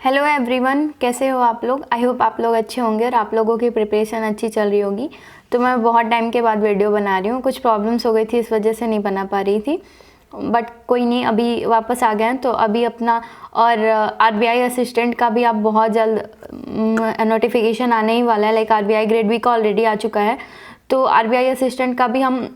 Hello everyone, कैसे हो आप लोग। आई होप आप लोग अच्छे होंगे और आप लोगों की प्रिपरेशन अच्छी चल रही होगी। तो मैं बहुत टाइम के बाद वीडियो बना रही हूँ। कुछ प्रॉब्लम्स हो गई थी, इस वजह से नहीं बना पा रही थी, बट कोई नहीं, अभी वापस आ गए हैं। तो अभी अपना और आरबीआई असिस्टेंट का भी आप बहुत जल्द नोटिफिकेशन आने ही वाला है। लाइक आरबीआई ग्रेड बी का ऑलरेडी आ चुका है, तो आरबीआई असिस्टेंट का भी हम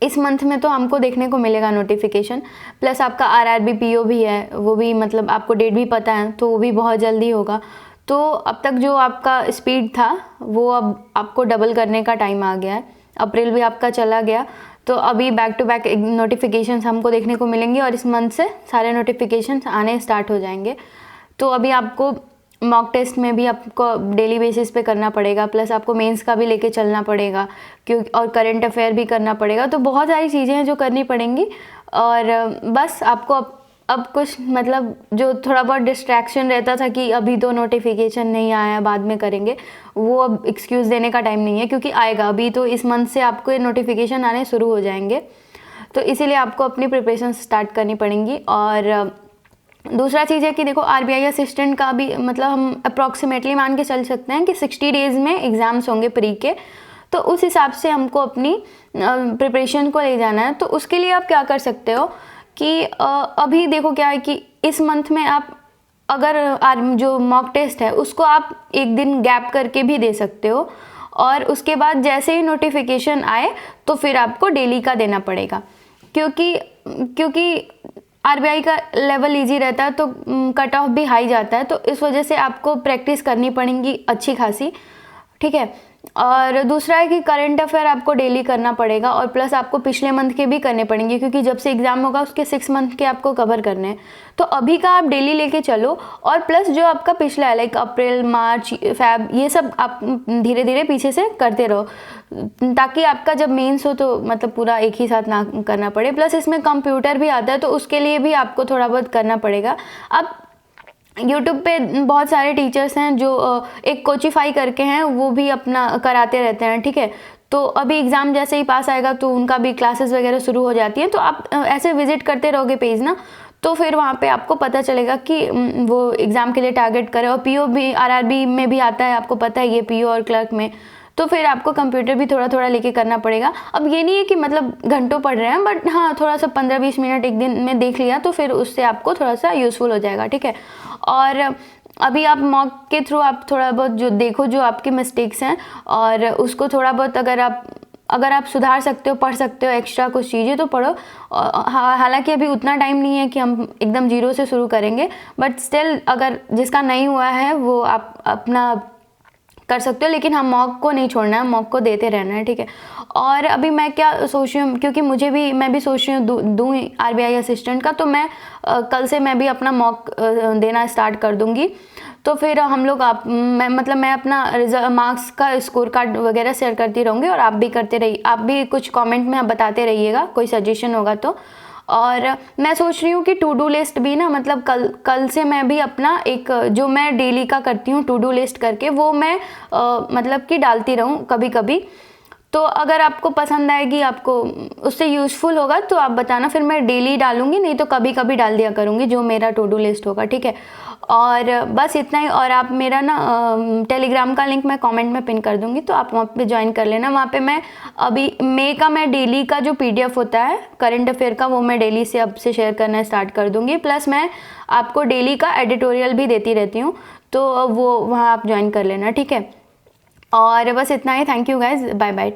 इस मंथ में तो हमको देखने को मिलेगा नोटिफिकेशन। प्लस आपका आरआरबी पीओ भी है, वो भी मतलब आपको डेट भी पता है, तो वो भी बहुत जल्दी होगा। तो अब तक जो आपका स्पीड था वो अब आपको डबल करने का टाइम आ गया है। अप्रैल भी आपका चला गया, तो अभी बैक टू बैक नोटिफिकेशंस हमको देखने को मिलेंगे और इस मंथ से सारे नोटिफिकेशंस आने स्टार्ट हो जाएंगे। तो अभी आपको मॉक टेस्ट में भी आपको डेली बेसिस पे करना पड़ेगा, प्लस आपको मेंस का भी लेके चलना पड़ेगा, क्योंकि और करंट अफेयर भी करना पड़ेगा। तो बहुत सारी चीज़ें हैं जो करनी पड़ेंगी। और बस आपको अब कुछ मतलब जो थोड़ा बहुत डिस्ट्रैक्शन रहता था कि अभी तो नोटिफिकेशन नहीं आया, बाद में करेंगे, वो अब एक्सक्यूज़ देने का टाइम नहीं है, क्योंकि आएगा। अभी तो इस मंथ से आपको नोटिफिकेशन आने शुरू हो जाएंगे, तो इसीलिए आपको अपनी प्रिपरेशन स्टार्ट करनी पड़ेंगी। और दूसरा चीज़ है कि देखो, आरबीआई असिस्टेंट का भी मतलब हम अप्रॉक्सीमेटली मान के चल सकते हैं कि 60 डेज़ में एग्ज़ाम्स होंगे प्री के। तो उस हिसाब से हमको अपनी प्रिपरेशन को ले जाना है। तो उसके लिए आप क्या कर सकते हो कि अभी देखो क्या है कि इस मंथ में आप अगर जो मॉक टेस्ट है उसको आप एक दिन गैप करके भी दे सकते हो, और उसके बाद जैसे ही नोटिफिकेशन आए तो फिर आपको डेली का देना पड़ेगा, क्योंकि आरबीआई का लेवल इजी रहता है तो कट ऑफ भी हाई जाता है। तो इस वजह से आपको प्रैक्टिस करनी पड़ेगी अच्छी खासी, ठीक है। और दूसरा है कि करंट अफेयर आपको डेली करना पड़ेगा, और प्लस आपको पिछले मंथ के भी करने पड़ेंगे, क्योंकि जब से एग्जाम होगा उसके 6 मंथ के आपको कवर करने हैं। तो अभी का आप डेली लेके चलो, और प्लस जो आपका पिछला है लाइक अप्रैल, मार्च, फैब, ये सब आप धीरे धीरे पीछे से करते रहो, ताकि आपका जब मेंस हो तो मतलब पूरा एक ही साथ ना करना पड़े। प्लस इसमें कंप्यूटर भी आता है, तो उसके लिए भी आपको थोड़ा बहुत करना पड़ेगा। अब यूट्यूब पे बहुत सारे टीचर्स हैं जो एक कोचिफाई करके हैं, वो भी अपना कराते रहते हैं, ठीक है। तो अभी एग्ज़ाम जैसे ही पास आएगा तो उनका भी क्लासेस वगैरह शुरू हो जाती हैं। तो आप ऐसे विजिट करते रहोगे पेज ना, तो फिर वहाँ पे आपको पता चलेगा कि वो एग्ज़ाम के लिए टारगेट करे। और पीओ भी आरआरबी में भी आता है, आपको पता है ये पीओ और क्लर्क में। तो फिर आपको कंप्यूटर भी थोड़ा थोड़ा लेके करना पड़ेगा। अब ये नहीं है कि मतलब घंटों पढ़ रहे हैं, बट हाँ थोड़ा सा 15-20 मिनट एक दिन में देख लिया तो फिर उससे आपको थोड़ा सा यूज़फुल हो जाएगा, ठीक है। और अभी आप मॉक के थ्रू आप थोड़ा बहुत जो देखो, जो आपके मिस्टेक्स हैं, और उसको थोड़ा बहुत अगर आप सुधार सकते हो, पढ़ सकते हो, एक्स्ट्रा कुछ चीज़ें तो पढ़ो। हालांकि अभी उतना टाइम नहीं है कि हम एकदम जीरो से शुरू करेंगे, बट स्टिल अगर जिसका नहीं हुआ है वो आप अपना कर सकते हो। लेकिन हम मॉक को नहीं छोड़ना है, मॉक को देते रहना है, ठीक है। और अभी मैं क्या सोच रही हूँ, क्योंकि मैं भी सोच रही हूँ दूँ आरबीआई असिस्टेंट का, तो मैं कल से मैं भी अपना मॉक देना स्टार्ट कर दूँगी। तो फिर हम लोग मैं अपना मार्क्स का स्कोर कार्ड वगैरह शेयर करती रहूँगी, और आप भी करते रहिए। आप भी कुछ कमेंट में बताते रहिएगा, कोई सजेशन होगा तो। और मैं सोच रही हूँ कि टू डू लिस्ट भी ना, मतलब कल से मैं भी अपना एक जो मैं डेली का करती हूँ टू डू लिस्ट करके, वो मैं मतलब कि डालती रहूँ कभी कभी। तो अगर आपको पसंद आएगी, आपको उससे यूज़फुल होगा तो आप बताना, फिर मैं डेली डालूंगी, नहीं तो कभी कभी डाल दिया करूँगी जो मेरा टू डू लिस्ट होगा, ठीक है। और बस इतना ही। और आप मेरा ना टेलीग्राम का लिंक मैं कमेंट में पिन कर दूंगी, तो आप वहाँ पे ज्वाइन कर लेना। वहाँ पे मैं अभी मैं डेली का जो पीडीएफ होता है करंट अफेयर का, वो मैं डेली से अब से शेयर करना स्टार्ट कर दूंगी। प्लस मैं आपको डेली का एडिटोरियल भी देती रहती हूँ, तो वो वहाँ आप ज्वाइन कर लेना, ठीक है। और बस इतना ही। Thank you guys, bye bye.